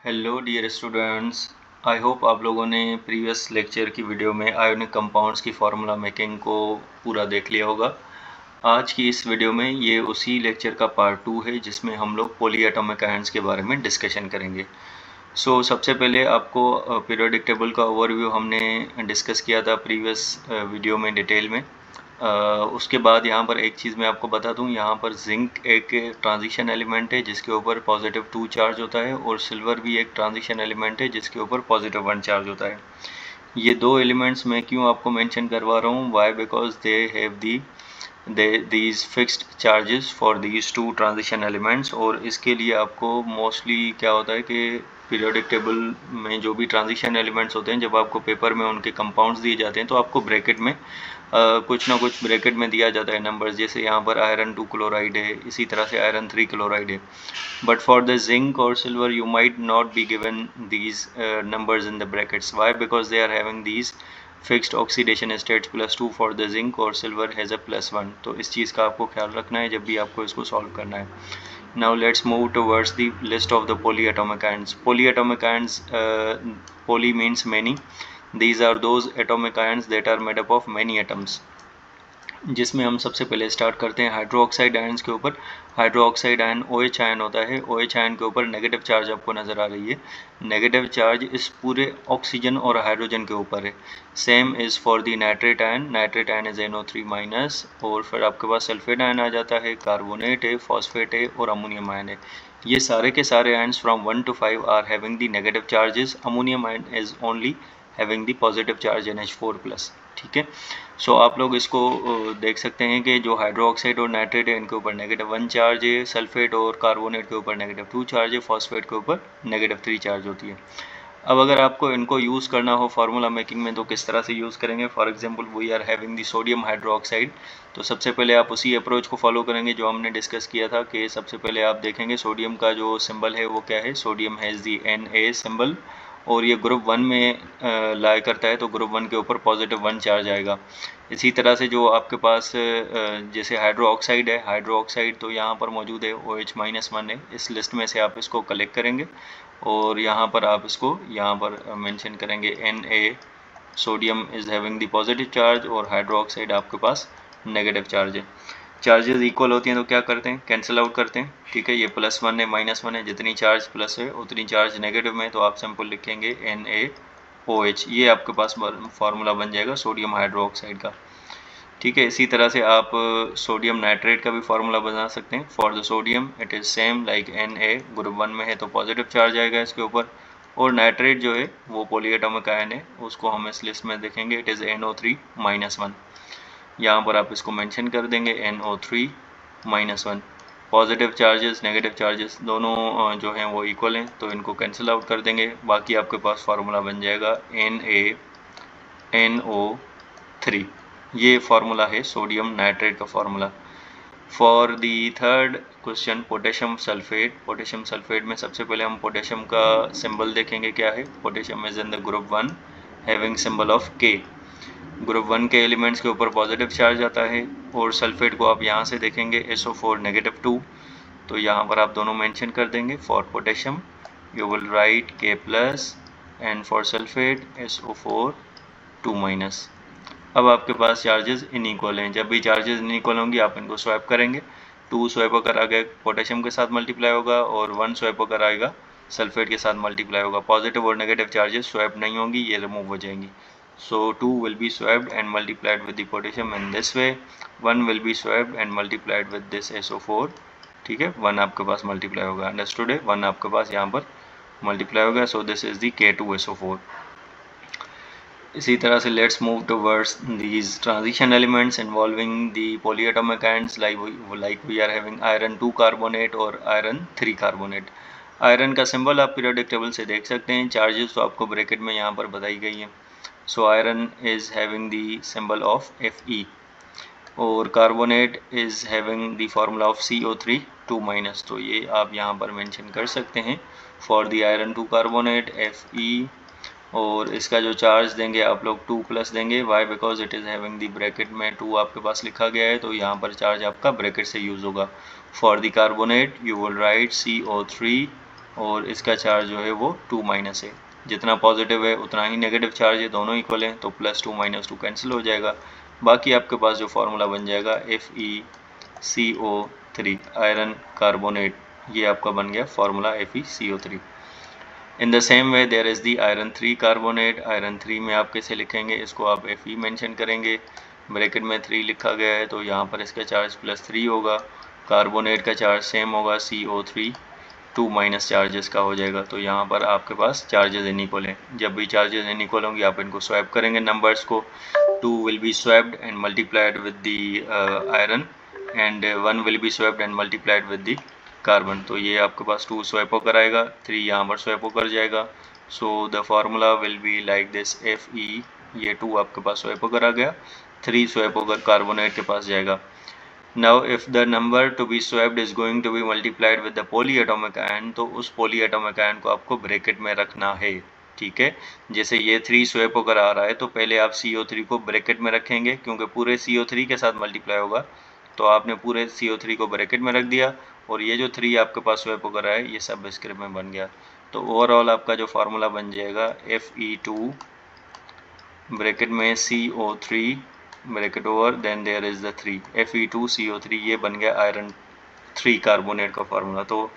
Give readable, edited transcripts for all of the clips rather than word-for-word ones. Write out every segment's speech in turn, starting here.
Hello dear students, I hope आप लोगों ने प्रीवियस लेक्चर की वीडियो में आयोनिक कंपाउंड्स की फार्मूला मेकिंग को पूरा देख लिया होगा। आज की इस वीडियो में ये उसी लेक्चर का पार्ट 2 है जिसमें हम लोग पॉली एटॉमिक आयंस के बारे में डिस्कशन करेंगे। सबसे पहले आपको पीरियोडिक टेबल का ओवरव्यू हमने डिस्कस किया था प्रीवियस वीडियो में डिटेल में। उसके बाद यहाँ पर एक चीज़ मैं आपको बता दूँ, यहाँ पर जिंक एक ट्रांजिशन एलिमेंट है जिसके ऊपर +2 चार्ज होता है, और सिल्वर भी एक ट्रांजिशन एलिमेंट है जिसके ऊपर +1 चार्ज होता है। ये दो एलिमेंट्स मैं क्यों आपको मेंशन करवा रहा हूँ, why because they have these fixed charges for these two transition elements। और इसके लिए आपको मोस्टली क्या होता है कि पीरियोडिक टेबल में जो भी ट्रांजिशन एलिमेंट्स होते हैं, जब आपको पेपर में उनके कंपाउंड्स दिए जाते हैं तो आपको ब्रैकेट में कुछ ना कुछ ब्रैकेट में दिया जाता है नंबर्स। जैसे यहाँ पर आयरन 2 क्लोराइड है, इसी तरह से आयरन 3 क्लोराइड है। बट फॉर द जिंक और silver you might not be given these numbers in the brackets. Why? Because they are having these fixed oxidation states +2 for the zinc और silver has a +1। तो इस चीज़ का आपको ख्याल रखना है जब भी आपको इसको सॉल्व करना है। Now let's move towards the list of the poly atomic ions. Poly atomic ions, poly means many. These are those atomic ions that are made up of many atoms, जिसमें हम सबसे पहले स्टार्ट करते हैं hydro oxide ions के ऊपर। Hydro oxide ion OH ion होता है। OH आयन के ऊपर नेगेटिव चार्ज आपको नज़र आ रही है। नेगेटिव चार्ज इस पूरे ऑक्सीजन और हाइड्रोजन के ऊपर है। Same is for the nitrate ion. Nitrate ion is NO3-। और फिर आपके पास सल्फेट आयन आ जाता है, कार्बोनेट है, फॉस्फेट है और अमोनियम आयन है। ये सारे के सारे ions from 1 to 5 are having the negative charges. Ammonium ion is only having the positive charge NH4+। ठीक है। आप लोग इसको देख सकते हैं कि जो हाइड्रो ऑक्साइड और नाइट्रेट है इनके ऊपर -1 चार्ज है, सल्फेट और कार्बोनेट के ऊपर -2 चार्ज है, फॉस्फेट के ऊपर -3 चार्ज होती है। अब अगर आपको इनको यूज़ करना हो फार्मूला मेकिंग में तो किस तरह से यूज़ करेंगे। For example we are having the sodium hydroxide, तो सबसे पहले आप उसी अप्रोच को फॉलो करेंगे जो हमने डिस्कस किया था कि सबसे पहले आप देखेंगे सोडियम का जो सिंबल है वो क्या है। Sodium has the Na symbol, और ये ग्रुप 1 में लाई करता है, तो ग्रुप 1 के ऊपर +1 चार्ज आएगा। इसी तरह से जो आपके पास जैसे हाइड्रो ऑक्साइड है, हाइड्रो ऑक्साइड तो यहाँ पर मौजूद है, OH-1 है। इस लिस्ट में से आप इसको कलेक्ट करेंगे और यहाँ पर आप इसको यहाँ पर मेंशन करेंगे Na। Sodium is having the positive charge और हाइड्रो ऑक्साइड आपके पास नेगेटिव चार्ज है। चार्जेस इक्वल होती हैं तो क्या करते हैं, कैंसिल आउट करते हैं। ठीक है, ये +1 है, -1 है, जितनी चार्ज प्लस है उतनी चार्ज नेगेटिव में, तो आप सिंपल लिखेंगे NaOH। ये आपके पास फार्मूला बन जाएगा सोडियम हाइड्रोक्साइड का। ठीक है, इसी तरह से आप सोडियम नाइट्रेट का भी फार्मूला बना सकते हैं। For the sodium it is same like Na, group 1 में है तो पॉजिटिव चार्ज आएगा इसके ऊपर, और नाइट्रेट जो है वो पॉलीएटॉमिक आयन है, उसको हम इस लिस्ट में देखेंगे, इट इज़ NO3-1। यहाँ पर आप इसको मेंशन कर देंगे NO3-1। Positive charges negative charges दोनों जो हैं वो इक्वल हैं, तो इनको कैंसिल आउट कर देंगे। बाकी आपके पास फार्मूला बन जाएगा NaNO3। ये फार्मूला है सोडियम नाइट्रेट का formula. For the third question potassium sulphate. Potassium sulphate में सबसे पहले हम पोटेशियम का सिंबल देखेंगे क्या है। Potassium is in the group 1 having symbol of K। Group 1 के एलिमेंट्स के ऊपर पॉजिटिव चार्ज आता है, और सल्फेट को आप यहाँ से देखेंगे SO4 -2, तो यहाँ पर आप दोनों मेंशन कर देंगे। For potassium you will write K+ and for sulphate SO4 2-। अब आपके पास चार्जेस इनइक्वल हैं। जब भी चार्जेस इनइक्वल होंगी आप इनको स्वैप करेंगे। 2 स्वैप अगर आ गए पोटेशियम के साथ मल्टीप्लाई होगा, और 1 स्वैप अगर आएगा सल्फेट के साथ मल्टीप्लाई होगा। पॉजिटिव और नेगेटिव चार्जेस स्वैप नहीं होंगी, ये रिमूव हो जाएंगी। So 2 will be swapped and multiplied with the potassium in this way. 1 will be swapped and multiplied with this SO4। ठीक है, 1 आपके पास मल्टीप्लाई होगा। अंडरस्टूड है, 1 आपके पास यहाँ पर मल्टीप्लाई होगा। So this is the K2SO4। इसी तरह से let's move towards these transition elements involving the polyatomic ions like we are having iron 2 carbonate और आयरन 3 कार्बोनेट। आयरन का सिंबल आप पीरियोडिक टेबल से देख सकते हैं। चार्जेस तो आपको ब्रैकेट में यहाँ पर बताई गई हैं। So iron is having the symbol of Fe, और carbonate is having the formula of CO3 2-। तो ये आप यहाँ पर मेंशन कर सकते हैं for the iron 2 carbonate Fe, और इसका जो चार्ज देंगे आप लोग 2+ देंगे। Why? Because it is having the bracket में 2 आपके पास लिखा गया है, तो यहाँ पर चार्ज आपका ब्रैकेट से यूज़ होगा। For the carbonate you will write CO3 और इसका चार्ज जो है वो 2 माइनस है। जितना पॉजिटिव है उतना ही नेगेटिव चार्ज है, दोनों इक्वल हैं, तो +2 -2 कैंसिल हो जाएगा। बाकी आपके पास जो फार्मूला बन जाएगा FeCO3 आयरन कार्बोनेट, ये आपका बन गया formula FeCO3। In the same way there is the iron 3 carbonate. Iron 3 में आप कैसे लिखेंगे, इसको आप Fe मेंशन करेंगे, ब्रैकेट में 3 लिखा गया है तो यहाँ पर इसका चार्ज +3 होगा। कार्बोनेट का चार्ज सेम होगा CO3, 2 माइनस चार्जेस का हो जाएगा। तो यहाँ पर आपके पास चार्जेस इनइक्वल हैं। जब भी चार्जेस इनइक्वल होंगे आप इनको स्वैप करेंगे नंबर्स को, 2 will be swapped and multiplied with the iron and 1 will be swapped and multiplied with the carbon. तो ये आपके पास 2 स्वैप होकर आएगा, 3 यहाँ पर स्वैप होकर जाएगा। So the formula will be like this Fe, ये 2 आपके पास स्वैप होकर आ गया, 3 स्वैप होकर कार्बोनेट के पास जाएगा। Now if the number to be swapped is going to be multiplied with the polyatomic ion, तो उस polyatomic ion को आपको ब्रैकेट में रखना है, ठीक है। जैसे ये 3 स्वैप होकर आ रहा है तो पहले आप CO3 को ब्रैकेट में रखेंगे, क्योंकि पूरे CO3 के साथ मल्टीप्लाई होगा, तो आपने पूरे CO3 को ब्रैकेट में रख दिया और ये जो 3 आपके पास स्वैप होकर आया ये सब स्क्रिप्ट में बन गया। तो ओवरऑल आपका जो फार्मूला बन जाएगा Fe2 ब्रैकेट में CO3 bracket over then there is the 3 Fe2CO3, ये बन गया आयरन 3 कार्बोनेट का फार्मूला। तो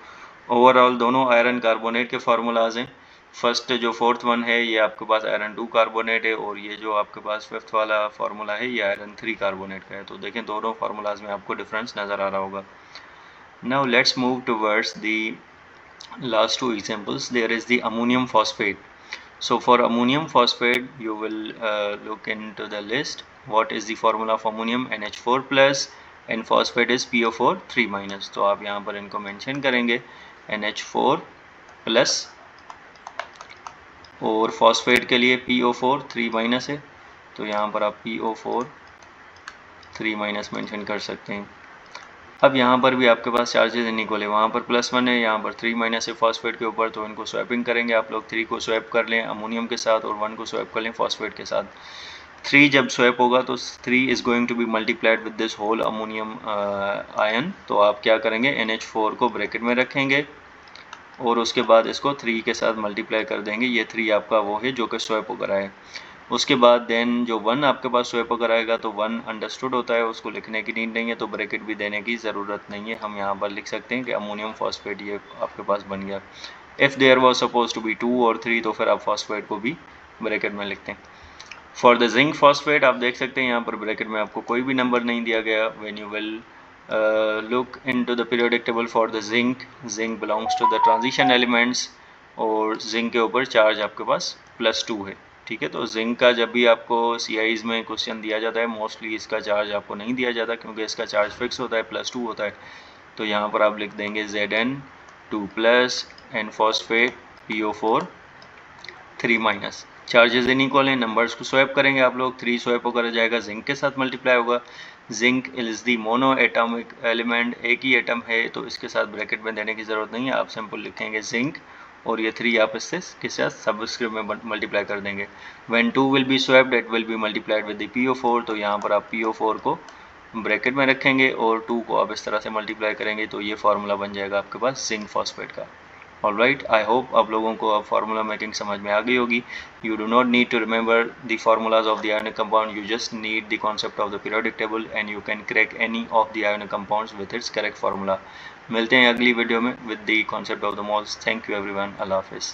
ओवरऑल दोनों आयरन कार्बोनेट के फार्मूलाज हैं। फर्स्ट जो फोर्थ वन है ये आपके पास आयरन 2 कार्बोनेट है और ये जो आपके पास फिफ्थ वाला फार्मूला है ये आयरन 3 कार्बोनेट का है। तो देखें दोनों फार्मूलाज में आपको डिफरेंस नज़र आ रहा होगा। Now let's move towards the last two examples. There is the ammonium phosphate. So for ammonium phosphate you will look into the list. What is the formula of ammonium? NH4 plus, and phosphate is PO4 3 minus. तो आप यहाँ पर इनको mention करेंगे NH4 plus, और phosphate के लिए PO4 3 minus है तो यहाँ पर आप PO4 3 माइनस मेंशन कर सकते हैं। अब यहाँ पर भी आपके पास चार्जेस इनइक्वल है, वहाँ पर +1 है, यहाँ पर 3 माइनस है फॉस्फेट के ऊपर, तो इनको स्वैपिंग करेंगे आप लोग। 3 को स्वैप कर लें अमोनियम के साथ और 1 को स्वैप कर लें फॉस्फेट के साथ। 3 जब स्वैप होगा तो 3 is going to be multiplied with this whole ammonium ion. तो आप क्या करेंगे, NH4 को ब्रैकेट में रखेंगे और उसके बाद इसको 3 के साथ मल्टीप्लाई कर देंगे। ये 3 आपका वो है जो कि स्वैप होकर आए। उसके बाद देन जो 1 आपके पास स्वैप होकर आएगा तो 1 अंडरस्टूड होता है, उसको लिखने की नीड नहीं है, तो ब्रैकेट भी देने की ज़रूरत नहीं है। हम यहाँ पर लिख सकते हैं कि अमोनियम फॉस्फेट ये आपके पास बन गया। If there was suppose to be 2 और 3 तो फिर आप फॉस्फेट को भी ब्रैकेट में लिखते हैं। फॉर द जिंक फॉस्फेट आप देख सकते हैं यहाँ पर ब्रैकेट में आपको कोई भी नंबर नहीं दिया गया। When you will look into the periodic table for the zinc belongs to the transition elements और जिंक के ऊपर चार्ज आपके पास +2 है, ठीक है। तो जिंक का जब भी आपको CIs में क्वेश्चन दिया जाता है मोस्टली इसका चार्ज आपको नहीं दिया जाता क्योंकि इसका चार्ज फिक्स होता है, +2 होता है। तो यहाँ पर आप लिख देंगे Zn2+ and phosphate PO4 3 minus. Charges inequal हैं, नंबर्स को स्वैप करेंगे आप लोग, 3 स्वैप होकर जाएगा, जिंक के साथ मल्टीप्लाई होगा। Zinc is the mono atomic element, एक ही एटम है तो इसके साथ ब्रैकेट में देने की ज़रूरत नहीं है, आप सिंपल लिखेंगे जिंक और ये 3 आप इससे किसके साथ सबस्क्रिप्ट में मल्टीप्लाई कर देंगे। When 2 will be swapped it will be multiplied with the PO4, तो यहाँ पर आप PO4 को ब्रैकेट में रखेंगे और 2 को आप इस तरह से मल्टीप्लाई करेंगे तो ये फार्मूला बन जाएगा आपके पास जिंक फॉस्फेट का। ऑलराइट, आई होप आप लोगों को अब फार्मूला मेकिंग समझ में आ गई होगी। You do not need to remember the formulas of the ionic compound, you just need the concept of the periodic table and you can crack any of the ionic compounds with its correct formula. मिलते हैं अगली video में with the concept of the moles. Thank you everyone, अल्लाह हाफिज़।